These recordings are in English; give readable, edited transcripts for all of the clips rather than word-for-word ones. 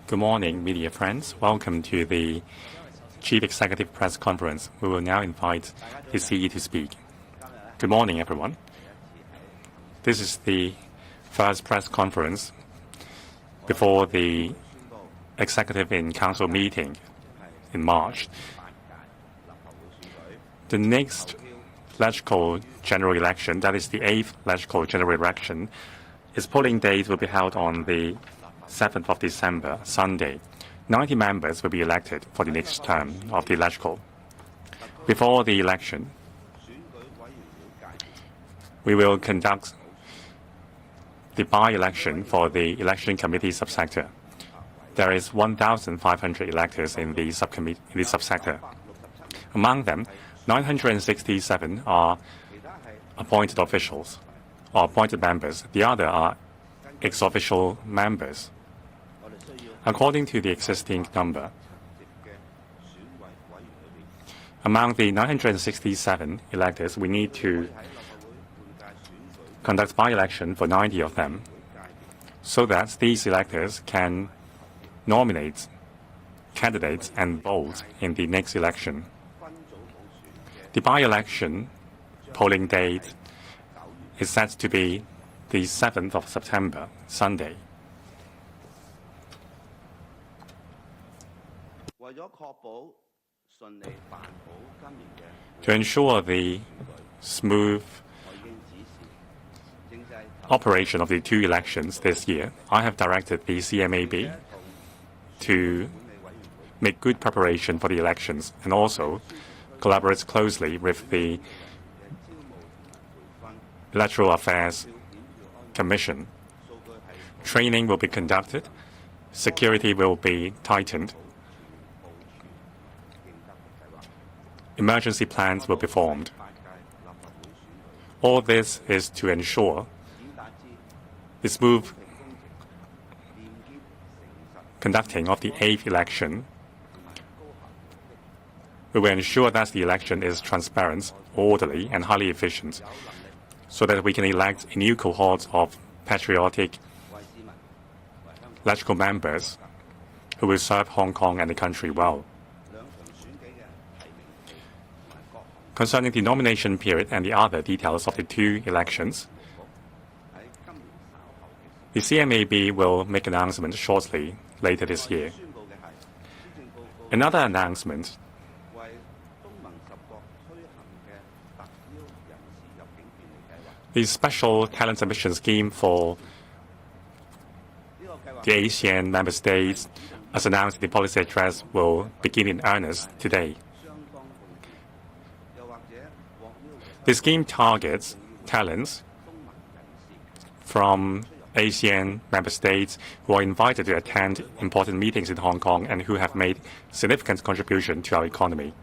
Good morning, media friends. Welcome to the Chief Executive Press Conference. We will now invite the CE to speak. Good morning, everyone. This is the first press conference before the Executive in Council meeting in March. The next legislative general election, that is the 8th legislative general election, its polling date will be held on the 7th of December, Sunday. 90 members will be elected for the next term of the legislature. Before the election, we will conduct the by-election for the election committee subsector. There is 1,500 electors in the subsector. Among them, 967 are appointed officials or appointed members. The other are ex-official members. According to the existing number, among the 967 electors, we need to conduct by-election for 90 of them so that these electors can nominate candidates and vote in the next election. The by-election polling date is set to be the 7th of September, Sunday. To ensure the smooth operation of the two elections this year, I have directed the CMAB to make good preparation for the elections and also collaborate closely with the Electoral Affairs Commission. Training will be conducted, security will be tightened, emergency plans will be formed. All this is to ensure the smooth conducting of the 8th election. We will ensure that the election is transparent, orderly, and highly efficient, so that we can elect a new cohort of patriotic legislative members who will serve Hong Kong and the country well. Concerning the nomination period and the other details of the two elections, the CMAB will make an announcement shortly later this year. Another announcement the special talent admission scheme for the ASEAN member states, as announced in the policy address, will begin in earnest today. The scheme targets talents from ASEAN member states who are invited to attend important meetings in Hong Kong and who have made significant contribution to our economy.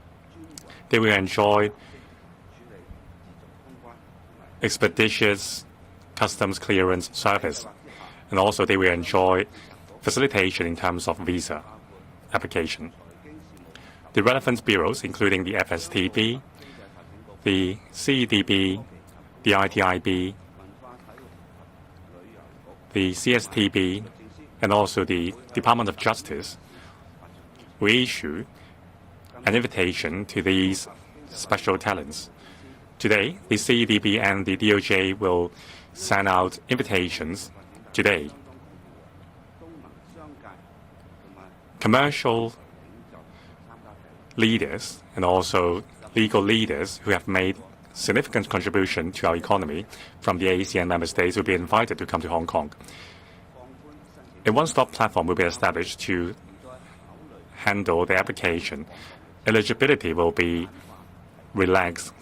They will enjoy expeditious customs clearance service, and also they will enjoy facilitation in terms of visa application. The relevant bureaus, including the FSTB, the CEDB, the ITIB, the CSTB, and also the Department of Justice, will issue an invitation to these special talents. Today, the CEDB and the DOJ will send out invitations today. Commercial leaders and also legal leaders who have made significant contribution to our economy from the ASEAN member states will be invited to come to Hong Kong. A one-stop platform will be established to handle the application. Eligibility will be relaxed.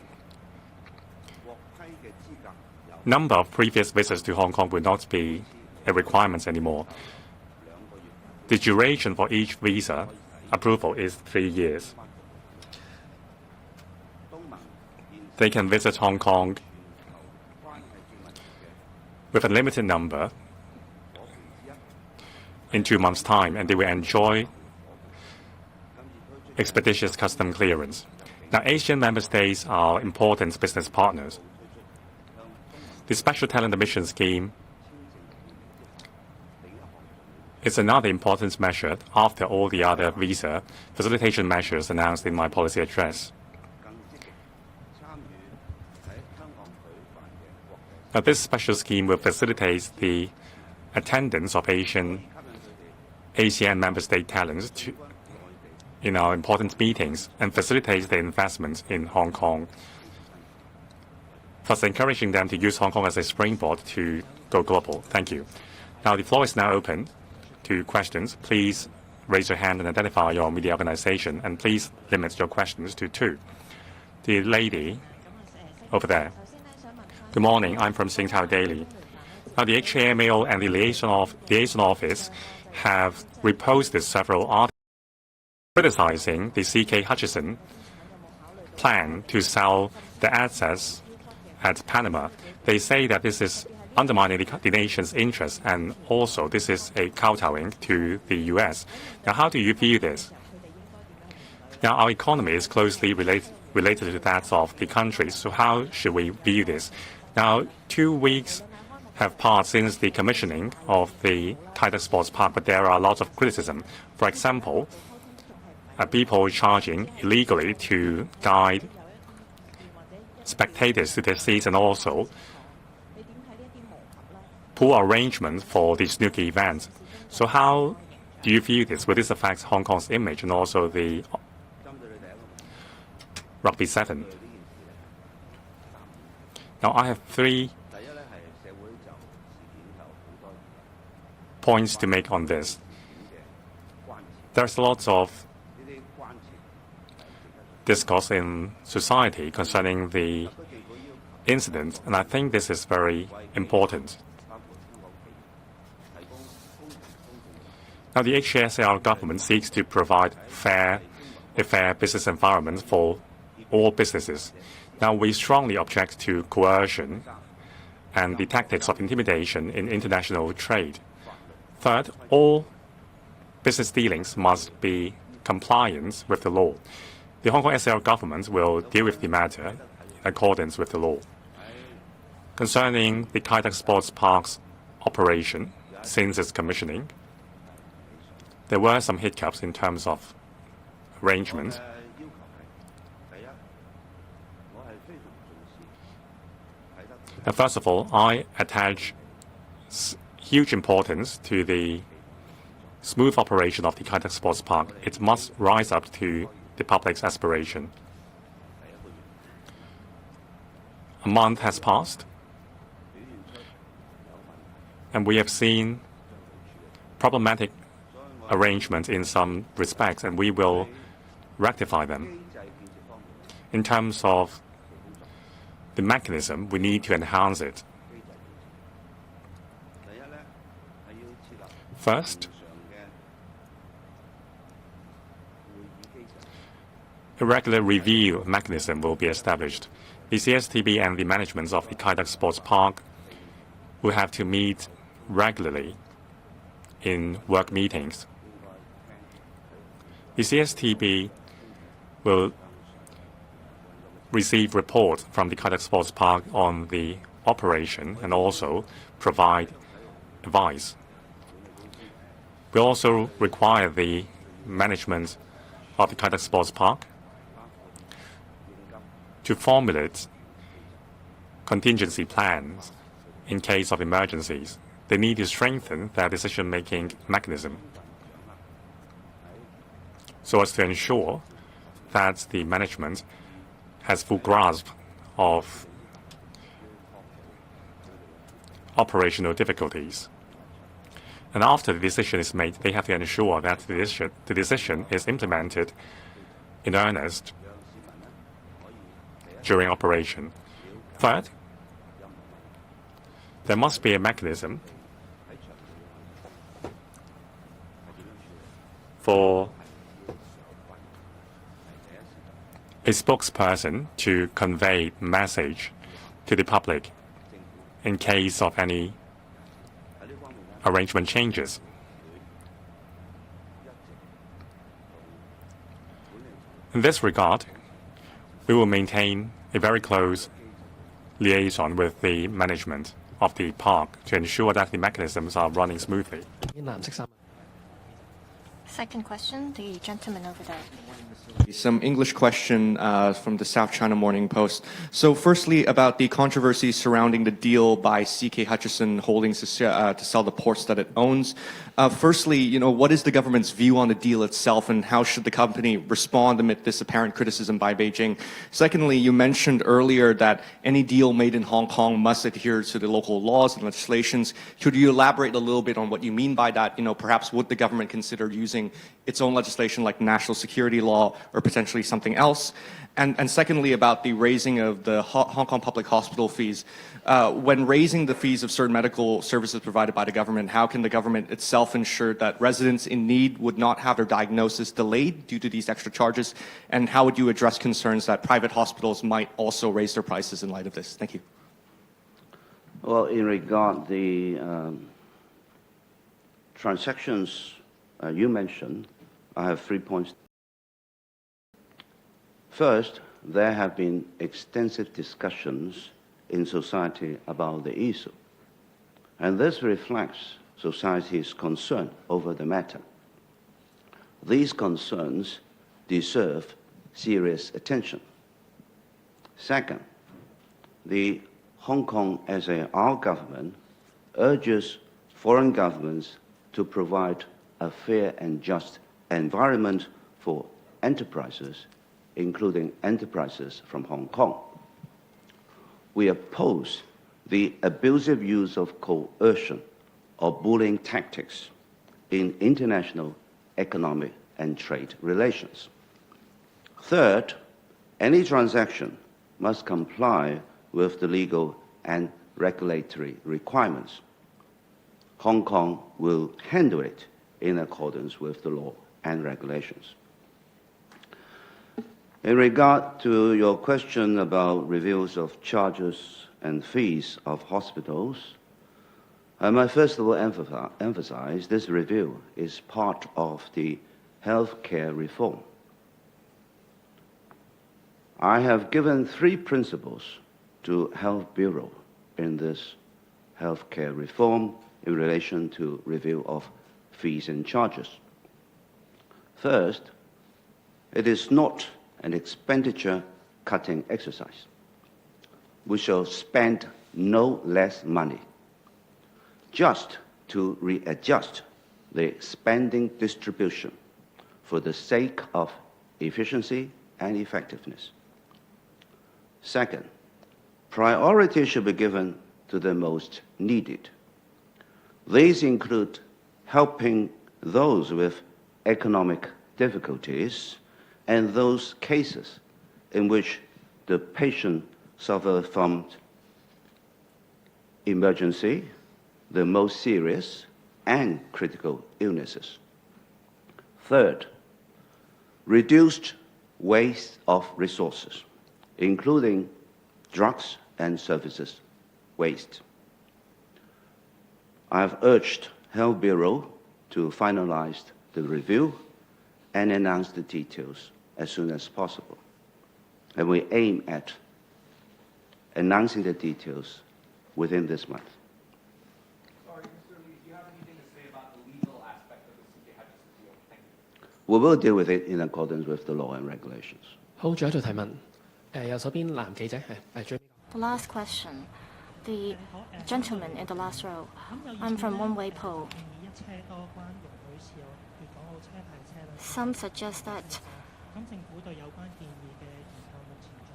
Number of previous visits to Hong Kong will not be a requirement anymore. The duration for each visa approval is 3 years. They can visit Hong Kong with a limited number in 2 months' time, and they will enjoy expeditious custom clearance. Now, Asian member states are important business partners. The Special Talent Admission Scheme It's another important measure after all the other visa facilitation measures announced in my policy address. Now, this special scheme will facilitate the attendance of ASEAN member state talents in our important meetings and facilitate the investment in Hong Kong, thus encouraging them to use Hong Kong as a springboard to go global. Thank you. Now, the floor is now open to questions. Please raise your hand and identify your media organization, and please limit your questions to 2. The lady over there. Good morning. I'm from Singtao Daily. Now, the HKMAO and the liaison office have reposted several articles criticizing the CK Hutchison plan to sell the assets at Panama. They say that this is undermining the nation's interests, and also this is a kowtowing to the U.S. Now, how do you view this? Now, our economy is closely related to that of the countries, so how should we view this? Now, 2 weeks have passed since the commissioning of the Kai Tak Sports Park, but there are lots of criticism. For example, people charging illegally to guide spectators to their seats, and also poor arrangements for the snooker events. So how do you view this? Will this affect Hong Kong's image and also the Rugby 7? Now, I have 3 points to make on this. There's lots of discourse in society concerning the incident, and I think this is very important. Now, the HKSAR government seeks to provide a fair business environment for all businesses. Now, we strongly object to coercion and the tactics of intimidation in international trade. Third, all business dealings must be compliant with the law. The Hong Kong SAR government will deal with the matter in accordance with the law. Concerning the Kai Tak Sports Park's operation since its commissioning, there were some hiccups in terms of arrangements. And first of all, I attach huge importance to the smooth operation of the Kai Tak Sports Park. It must rise up to the public's aspiration. A month has passed, and we have seen problematic arrangements in some respects, and we will rectify them. In terms of the mechanism, we need to enhance it. First, a regular review mechanism will be established. The CSTB and the management of the Kai Tak Sports Park will have to meet regularly in work meetings. The CSTB will receive reports from the Kai Tak Sports Park on the operation and also provide advice. We also require the management of the Kai Tak Sports Park to formulate contingency plans in case of emergencies. They need to strengthen their decision-making mechanism so as to ensure that the management has full grasp of operational difficulties. And after the decision is made, they have to ensure that the decision is implemented in earnest during operation. Third, there must be a mechanism for a spokesperson to convey message to the public in case of any arrangement changes. In this regard, we will maintain a very close liaison with the management of the park to ensure that the mechanisms are running smoothly. Second question, the gentleman over there. Some English question from the South China Morning Post. So firstly, about the controversy surrounding the deal by CK Hutchison Holdings to sell the ports that it owns. Firstly, what is the government's view on the deal itself, and how should the company respond amid this apparent criticism by Beijing? Secondly, you mentioned earlier that any deal made in Hong Kong must adhere to the local laws and legislations. Could you elaborate a little bit on what you mean by that? Perhaps would the government consider using its own legislation like national security law or potentially something else? And secondly, about the raising of the Hong Kong public hospital fees. When raising the fees of certain medical services provided by the government, how can the government itself ensure that residents in need would not have their diagnosis delayed due to these extra charges? And how would you address concerns that private hospitals might also raise their prices in light of this? Thank you. Well, in regard the transactions you mentioned, I have 3 points. First, there have been extensive discussions in society about the issue, and this reflects society's concern over the matter. These concerns deserve serious attention. Second, the Hong Kong SAR government urges foreign governments to provide a fair and just environment for enterprises, including enterprises from Hong Kong. We oppose the abusive use of coercion or bullying tactics in international economic and trade relations. Third, any transaction must comply with the legal and regulatory requirements. Hong Kong will handle it in accordance with the law and regulations. In regard to your question about reviews of charges and fees of hospitals, I might first of all emphasize this review is part of the healthcare reform. I have given 3 principles to Health Bureau in this healthcare reform in relation to review of fees and charges. First, it is not an expenditure-cutting exercise. We shall spend no less money, just to readjust the spending distribution for the sake of efficiency and effectiveness. Second, priority should be given to the most needed. These include helping those with economic difficulties and those cases in which the patient suffers from emergency, the most serious and critical illnesses. Third, reduced waste of resources, including drugs and services waste. I have urged Health Bureau to finalize the review and announce the details as soon as possible. And we aim at announcing the details within this month. Sorry, Mr. Lee, do you have anything to say about the legal aspect of the CK Hutchison deal? Thank you. We will deal with it in accordance with the law and regulations. 好，仲有一條提問，右手邊男記者係最。The last question, the gentleman in the last row. I'm from One Way Poll. Some suggest that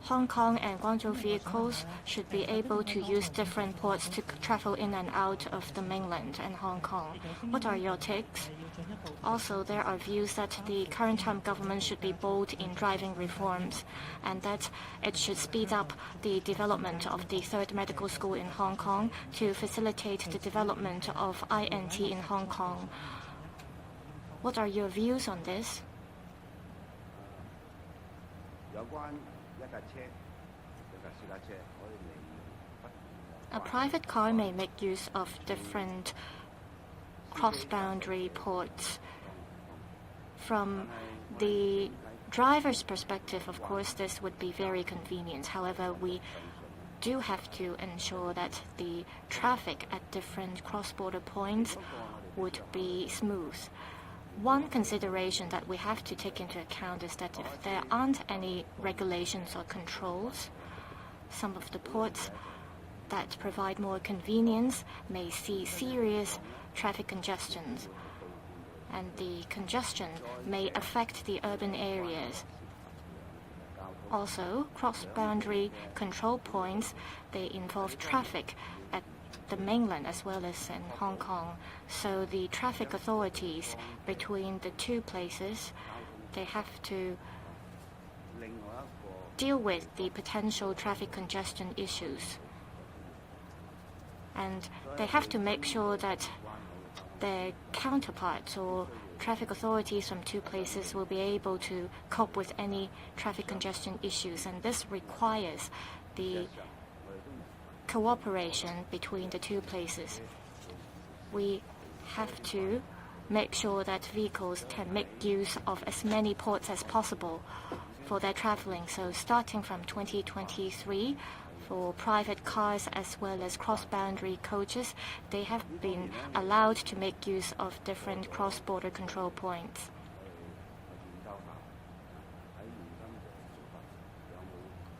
Hong Kong and Guangzhou vehicles should be able to use different ports to travel in and out of the mainland and Hong Kong. What are your takes? Also, there are views that the current term government should be bold in driving reforms and that it should speed up the development of the third medical school in Hong Kong to facilitate the development of INT in Hong Kong. What are your views on this? A private car may make use of different cross-boundary ports. From the driver's perspective, of course, this would be very convenient. However, we do have to ensure that the traffic at different cross-border points would be smooth. One consideration that we have to take into account is that if there aren't any regulations or controls, some of the ports that provide more convenience may see serious traffic congestions, and the congestion may affect the urban areas. Also, cross-boundary control points, they involve traffic at the mainland as well as in Hong Kong. So the traffic authorities between the two places, they have to deal with the potential traffic congestion issues. And they have to make sure that their counterparts or traffic authorities from two places will be able to cope with any traffic congestion issues. And this requires the cooperation between the two places. We have to make sure that vehicles can make use of as many ports as possible for their traveling. So starting from 2023, for private cars as well as cross-boundary coaches, they have been allowed to make use of different cross-border control points.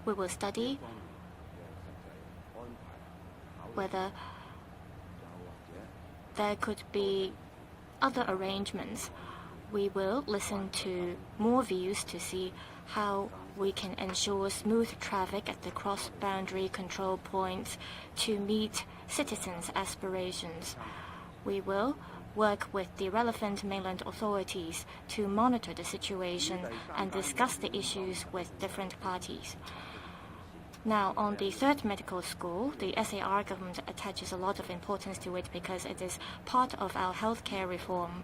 We will study whether there could be other arrangements. We will listen to more views to see how we can ensure smooth traffic at the cross-boundary control points to meet citizens' aspirations. We will work with the relevant mainland authorities to monitor the situation and discuss the issues with different parties. Now, on the third medical school, the SAR government attaches a lot of importance to it because it is part of our healthcare reform.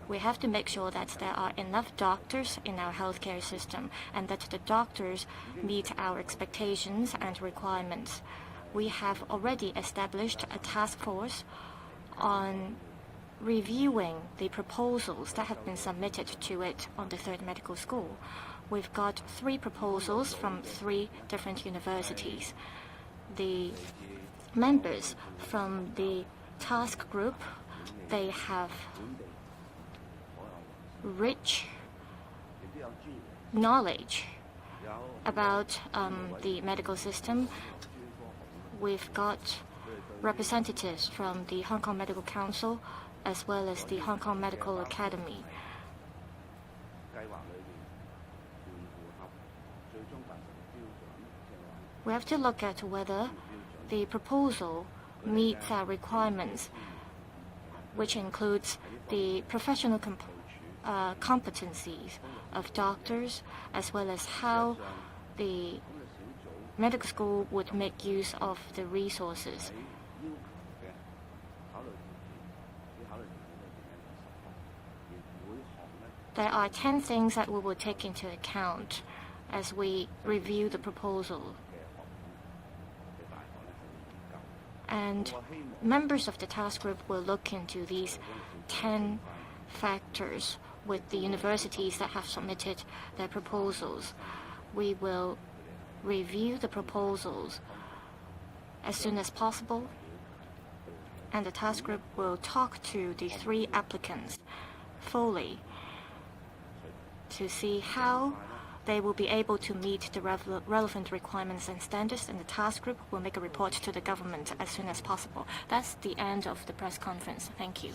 We have to make sure that there are enough doctors in our healthcare system and that the doctors meet our expectations and requirements. We have already established a task force on reviewing the proposals that have been submitted to it on the third medical school. We've got 3 proposals from 3 different universities. The members from the task group, they have rich knowledge about the medical system. We've got representatives from the Hong Kong Medical Council as well as the Hong Kong Medical Academy. We have to look at whether the proposal meets our requirements, which includes the professional competencies of doctors, as well as how the medical school would make use of the resources. There are 10 things that we will take into account as we review the proposal. And members of the task group will look into these 10 factors with the universities that have submitted their proposals. We will review the proposals as soon as possible, and the task group will talk to the 3 applicants fully to see how they will be able to meet the relevant requirements and standards, and the task group will make a report to the government as soon as possible. That's the end of the press conference. Thank you.